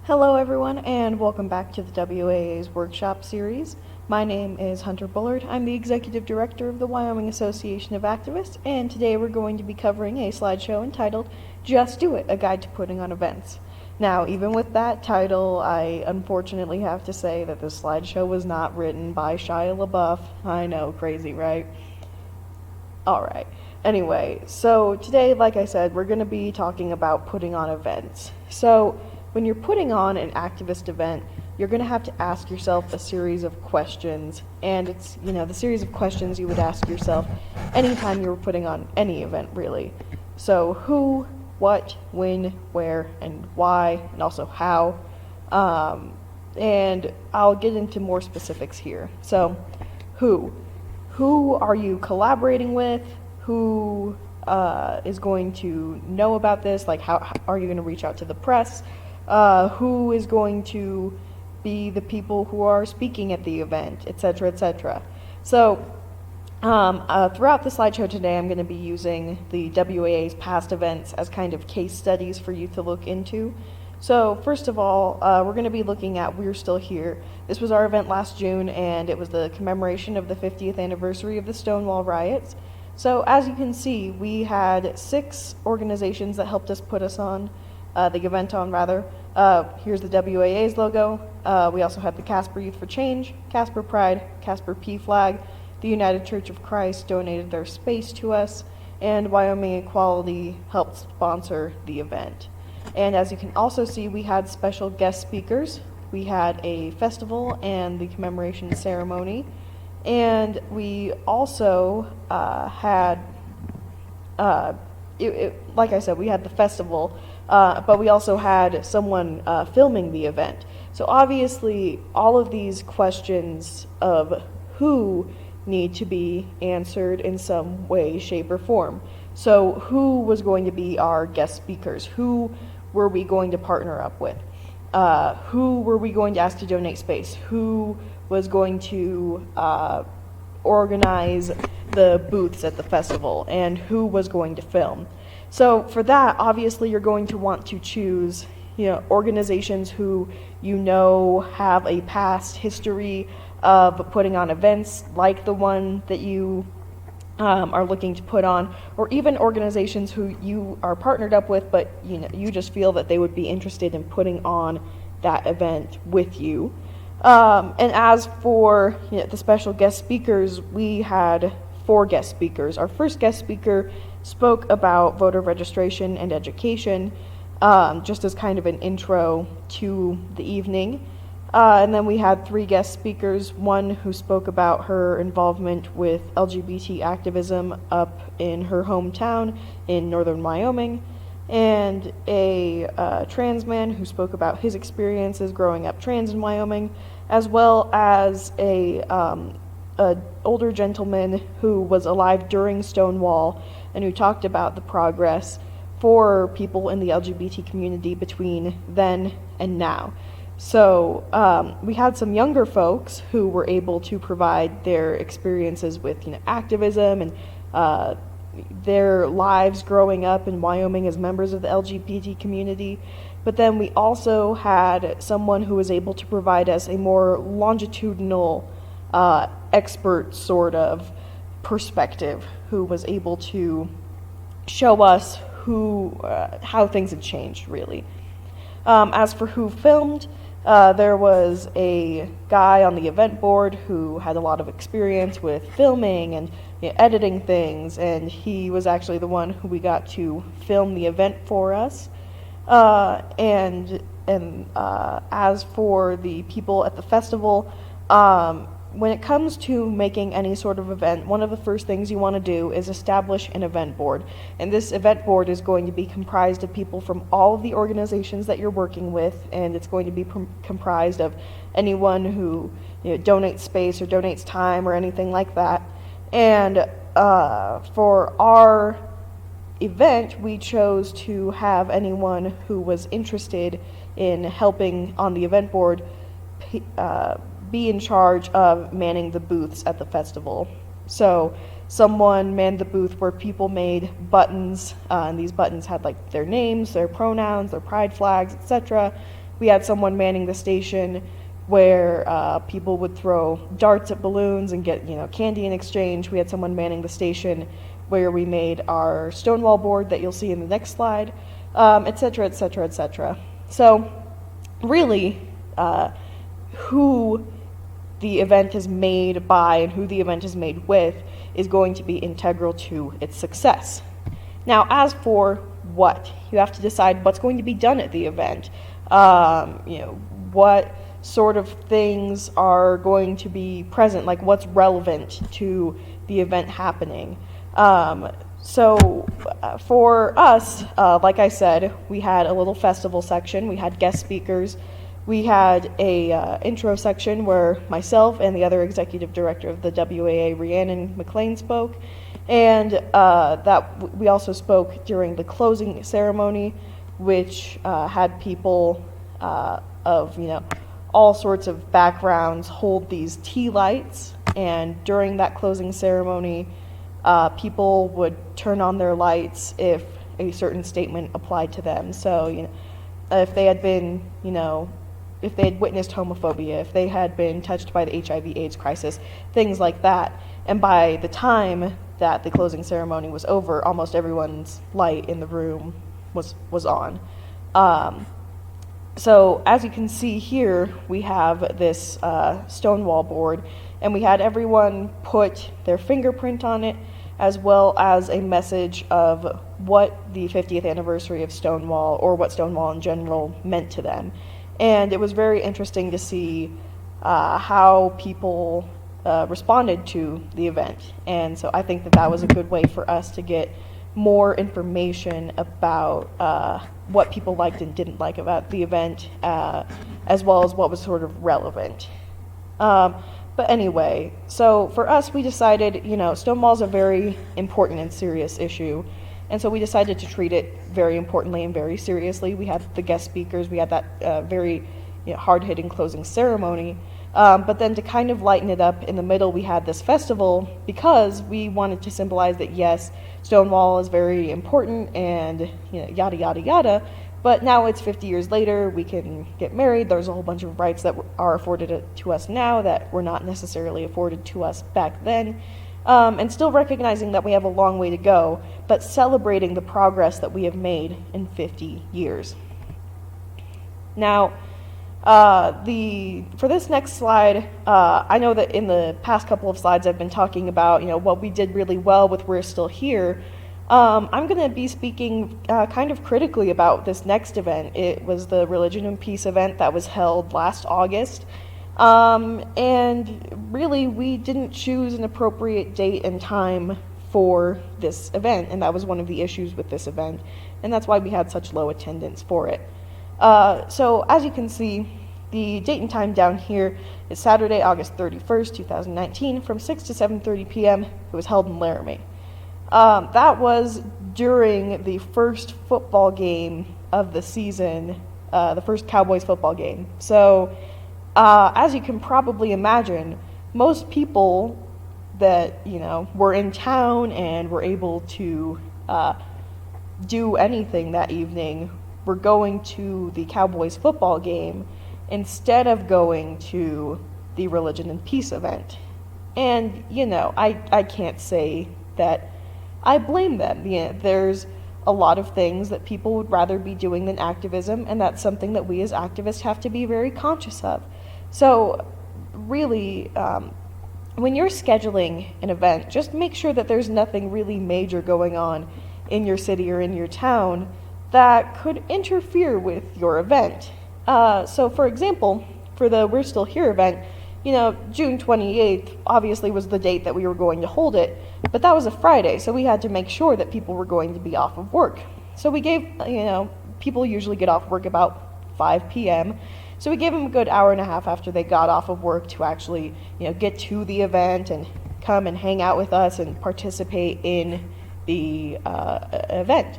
Hello everyone and welcome back to the WAA's workshop series. My name is Hunter Bullard. I'm the Executive Director of the Wyoming Association of Activists, and today we're going to be covering a slideshow entitled Just Do It, A Guide to Putting on Events. Now, even with that title, I unfortunately have to say that this slideshow was not written by Shia LaBeouf. I know, crazy, right? Alright, anyway, so today, like I said, we're going to be talking about putting on events. So, when you're putting on an activist event, you're going to have to ask yourself a series of questions, and it's, the series of questions you would ask yourself anytime you were putting on any event, really. So who, what, when, where, and why, and also how, and I'll get into more specifics here. So, who are you collaborating with? Who is going to know about this? Like, how are you going to reach out to the press? Who is going to be the people who are speaking at the event, etc., etc. So, throughout the slideshow today, I'm going to be using the WAA's past events as kind of case studies for you to look into. So, first of all, we're going to be looking at We're Still Here. This was our event last June, and it was the commemoration of the 50th anniversary of the Stonewall riots. So, as you can see, we had 6 organizations that helped us put us on. The event on, rather. Here's the WAA's logo. We also had the Casper Youth for Change, Casper Pride, Casper P Flag, the United Church of Christ donated their space to us, and Wyoming Equality helped sponsor the event. And as you can also see, we had special guest speakers. We had a festival and the commemoration ceremony, and we also had, like I said, we had the festival, but we also had someone filming the event. So obviously, all of these questions of who need to be answered in some way, shape, or form. So who was going to be our guest speakers? Who were we going to partner up with? Who were we going to ask to donate space? Who was going to organize the booths at the festival? And who was going to film? So for that, obviously, you're going to want to choose, organizations who have a past history of putting on events like the one that you are looking to put on, or even organizations who you are partnered up with, but you just feel that they would be interested in putting on that event with you. And as for the special guest speakers, we had 4 guest speakers. Our first guest speaker spoke about voter registration and education, just as kind of an intro to the evening. And then we had 3 guest speakers, one who spoke about her involvement with LGBT activism up in her hometown in northern Wyoming, and a trans man who spoke about his experiences growing up trans in Wyoming, as well as an older gentleman who was alive during Stonewall and who talked about the progress for people in the LGBT community between then and now. So we had some younger folks who were able to provide their experiences with activism and their lives growing up in Wyoming as members of the LGBT community. But then we also had someone who was able to provide us a more longitudinal expert sort of perspective, who was able to show us how things had changed, really. As for who filmed, there was a guy on the event board who had a lot of experience with filming and editing things, and he was actually the one who we got to film the event for us. And as for the people at the festival, when it comes to making any sort of event, one of the first things you want to do is establish an event board. And this event board is going to be comprised of people from all of the organizations that you're working with, and it's going to be comprised of anyone who donates space or donates time or anything like that. And for our event, we chose to have anyone who was interested in helping on the event board be in charge of manning the booths at the festival. So someone manned the booth where people made buttons, and these buttons had like their names, their pronouns, their pride flags, etc. We had someone manning the station where people would throw darts at balloons and get, candy in exchange. We had someone manning the station where we made our Stonewall board that you'll see in the next slide, et cetera, et cetera, et cetera. So really, who the event is made by and who the event is made with is going to be integral to its success. Now, as for what, you have to decide what's going to be done at the event. What sort of things are going to be present, like what's relevant to the event happening. For us, like I said, we had a little festival section, we had guest speakers, we had a intro section where myself and the other executive director of the WAA, Rhiannon McLean, spoke, and that we also spoke during the closing ceremony, which had people of all sorts of backgrounds hold these tea lights, and during that closing ceremony, people would turn on their lights if a certain statement applied to them. So, if they had been, if they had witnessed homophobia, if they had been touched by the HIV/AIDS crisis, things like that. And by the time that the closing ceremony was over, almost everyone's light in the room was on. So as you can see here, we have this Stonewall board, and we had everyone put their fingerprint on it, as well as a message of what the 50th anniversary of Stonewall, or what Stonewall in general, meant to them. And it was very interesting to see how people responded to the event. And so I think that was a good way for us to get more information about what people liked and didn't like about the event, as well as what was sort of relevant. But anyway, so for us, we decided, Stonewall's a very important and serious issue, and so we decided to treat it very importantly and very seriously. We had the guest speakers, we had that very hard-hitting closing ceremony, but then to kind of lighten it up in the middle, we had this festival because we wanted to symbolize that, yes, Stonewall is very important and yada, yada, yada, but now it's 50 years later, we can get married, there's a whole bunch of rights that are afforded to us now that were not necessarily afforded to us back then, and still recognizing that we have a long way to go, but celebrating the progress that we have made in 50 years. Now, for this next slide, I know that in the past couple of slides I've been talking about, what we did really well with We're Still Here. I'm going to be speaking kind of critically about this next event. It was the Religion and Peace event that was held last August. And really, we didn't choose an appropriate date and time for this event, and that was one of the issues with this event, and that's why we had such low attendance for it. So as you can see, the date and time down here is Saturday, August 31st, 2019, from 6 to 7:30 p.m. It was held in Laramie. That was during the first football game of the season, the first Cowboys football game. So, as you can probably imagine, most people that, were in town and were able to do anything that evening were going to the Cowboys football game instead of going to the Religion and Peace event. And, I can't say that I blame them. There's a lot of things that people would rather be doing than activism, and that's something that we as activists have to be very conscious of. So, really, when you're scheduling an event, just make sure that there's nothing really major going on in your city or in your town that could interfere with your event. So, for example, for the We're Still Here event, June 28th obviously was the date that we were going to hold it, but that was a Friday, so we had to make sure that people were going to be off of work. So we gave, people usually get off work about 5 p.m., so we gave them a good hour and a half after they got off of work to actually, get to the event and come and hang out with us and participate in the event.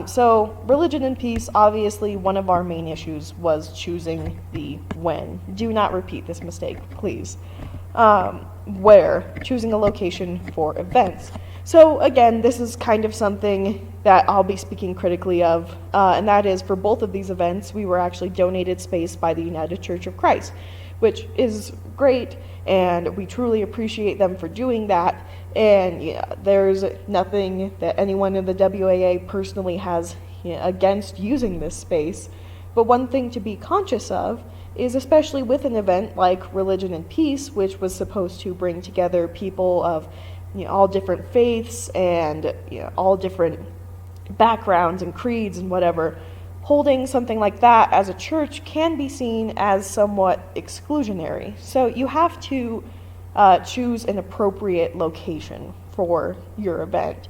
So Religion and Peace, obviously one of our main issues was choosing the when. Do not repeat this mistake, please. Where, choosing a location for events. So again, this is kind of something that I'll be speaking critically of, and that is for both of these events, we were actually donated space by the United Church of Christ, which is great, and we truly appreciate them for doing that. And there's nothing that anyone in the WAA personally has against using this space. But one thing to be conscious of is, especially with an event like Religion and Peace, which was supposed to bring together people of all different faiths and all different backgrounds and creeds and whatever, holding something like that as a church can be seen as somewhat exclusionary. So you have to choose an appropriate location for your event,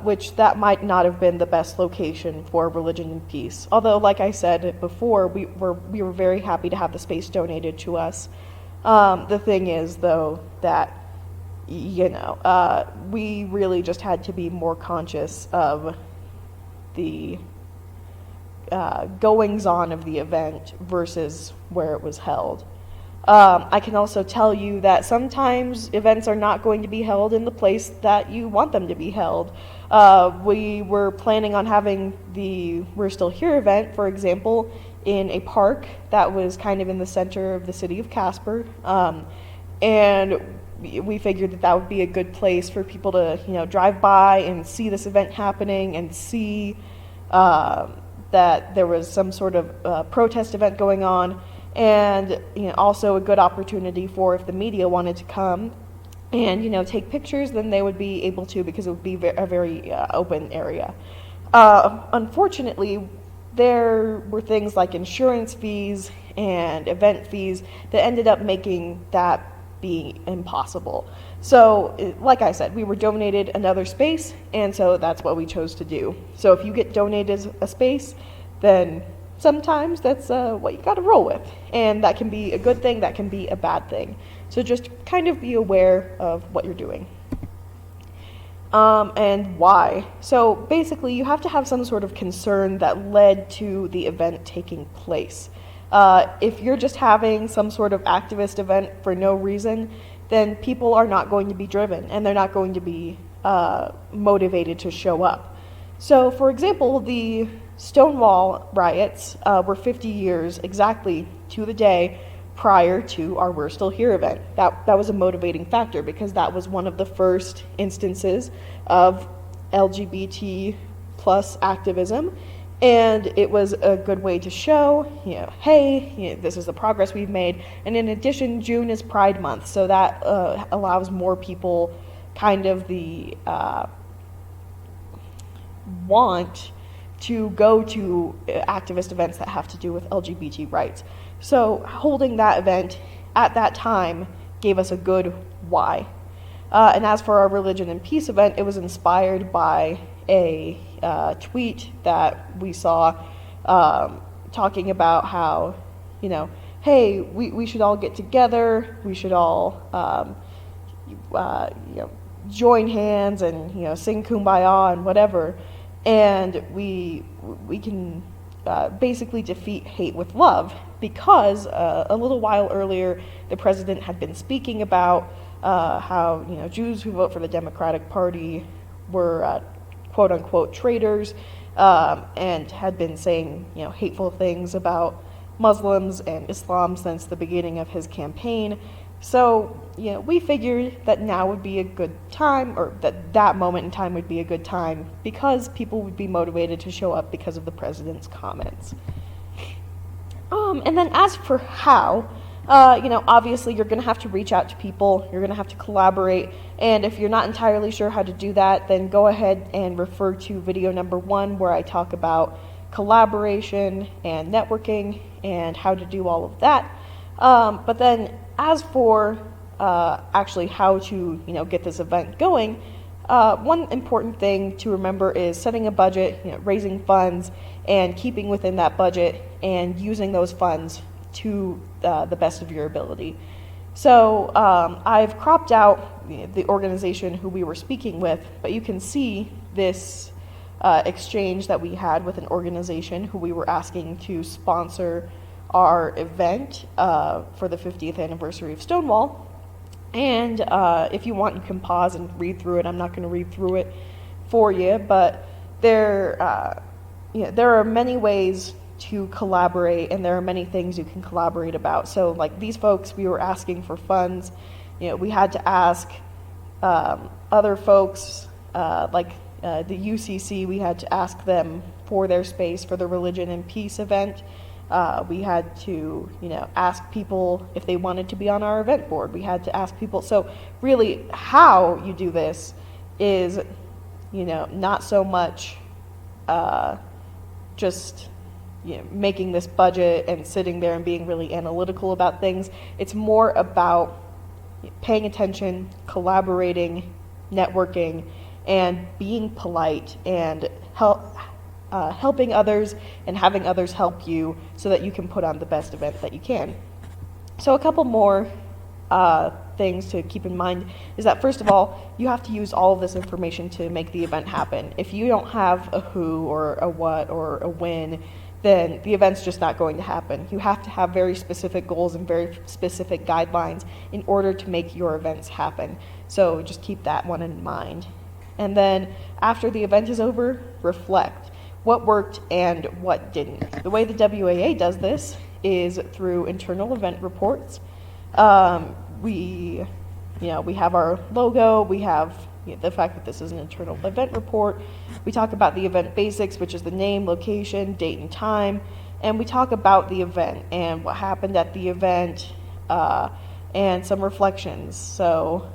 which that might not have been the best location for Religion and Peace. Although, like I said before, we were very happy to have the space donated to us. The thing is, though, that we really just had to be more conscious of the goings-on of the event versus where it was held. I can also tell you that sometimes events are not going to be held in the place that you want them to be held. We were planning on having the We're Still Here event, for example, in a park that was kind of in the center of the city of Casper, and we figured that would be a good place for people to drive by and see this event happening and see that there was some sort of protest event going on, and also a good opportunity for, if the media wanted to come and take pictures, then they would be able to, because it would be a very open area. Unfortunately, there were things like insurance fees and event fees that ended up making that be impossible. So, like I said, we were donated another space, and so that's what we chose to do. So if you get donated a space, then sometimes that's what you got to roll with, and that can be a good thing, that can be a bad thing. So just kind of be aware of what you're doing. And why. So basically, you have to have some sort of concern that led to the event taking place. If you're just having some sort of activist event for no reason, then people are not going to be driven, and they're not going to be motivated to show up. So, for example, the Stonewall riots were 50 years exactly to the day prior to our We're Still Here event. That was a motivating factor, because that was one of the first instances of LGBT plus activism. And it was a good way to show, hey, this is the progress we've made. And in addition, June is Pride Month, so that allows more people kind of the want to go to activist events that have to do with LGBT rights. So holding that event at that time gave us a good why. And as for our Religion and Peace event, it was inspired by a tweet that we saw talking about how, hey, we should all get together, we should all join hands and sing Kumbaya and whatever, and we can basically defeat hate with love, because a little while earlier the president had been speaking about how Jews who vote for the Democratic Party were quote-unquote traitors, and had been saying hateful things about Muslims and Islam since the beginning of his campaign. So we figured that now would be a good time, or that moment in time would be a good time, because people would be motivated to show up because of the president's comments. And then as for how, obviously you're going to have to reach out to people, you're going to have to collaborate, and if you're not entirely sure how to do that, then go ahead and refer to video number 1, where I talk about collaboration and networking and how to do all of that. But then as for actually how to get this event going, one important thing to remember is setting a budget, raising funds, and keeping within that budget and using those funds to the best of your ability. So I've cropped out the organization who we were speaking with, but you can see this exchange that we had with an organization who we were asking to sponsor our event for the 50th anniversary of Stonewall. And if you want, you can pause and read through it. I'm not going to read through it for you, but there are many ways to collaborate, and there are many things you can collaborate about. So like these folks, we were asking for funds. We had to ask other folks, like the UCC, we had to ask them for their space for the Religion and Peace event. We had to, ask people if they wanted to be on our event board. We had to ask people. So really how you do this is, not so much just making this budget and sitting there and being really analytical about things. It's more about paying attention, collaborating, networking, and being polite and helping others and having others help you so that you can put on the best event that you can. So a couple more things to keep in mind is that, first of all, you have to use all of this information to make the event happen. If you don't have a who or a what or a when, then the event's just not going to happen. You have to have very specific goals and very specific guidelines in order to make your events happen. So just keep that one in mind. And then after the event is over, reflect. What worked and what didn't. The way the WAA does this is through internal event reports. We have our logo, we have the fact that this is an internal event report. We talk about the event basics, which is the name, location, date, and time. And we talk about the event and what happened at the event, and some reflections. So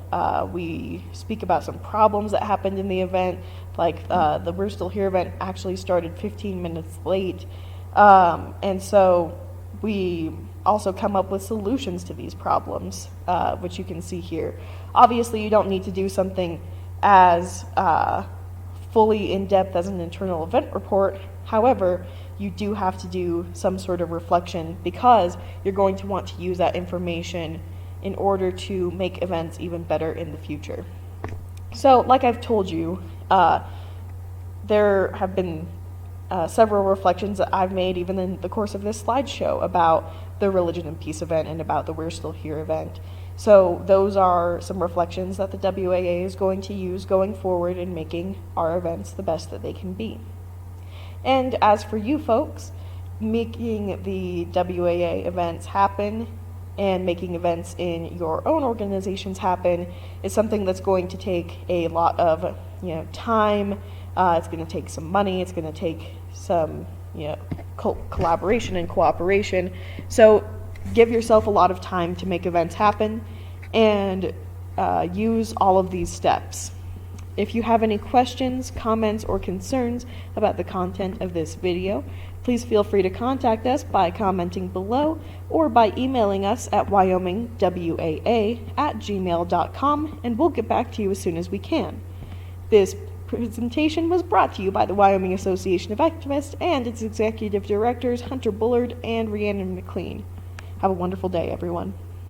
we speak about some problems that happened in the event, like the We're Still Here event actually started 15 minutes late. And so we also come up with solutions to these problems, which you can see here. Obviously, you don't need to do something as fully in-depth as an internal event report. However, you do have to do some sort of reflection because you're going to want to use that information in order to make events even better in the future. So, like I've told you, there have been several reflections that I've made even in the course of this slideshow about the Religion and Peace event and about the We're Still Here event. So those are some reflections that the WAA is going to use going forward in making our events the best that they can be. And as for you folks, making the WAA events happen and making events in your own organizations happen is something that's going to take a lot of time. It's going to take some money. It's going to take some collaboration and cooperation. So give yourself a lot of time to make events happen and use all of these steps. If you have any questions, comments, or concerns about the content of this video, please feel free to contact us by commenting below or by emailing us at wyomingwaa@gmail.com, and we'll get back to you as soon as we can. This presentation was brought to you by the Wyoming Association of Activists and its executive directors Hunter Bullard and Rhiannon McLean. Have a wonderful day, everyone.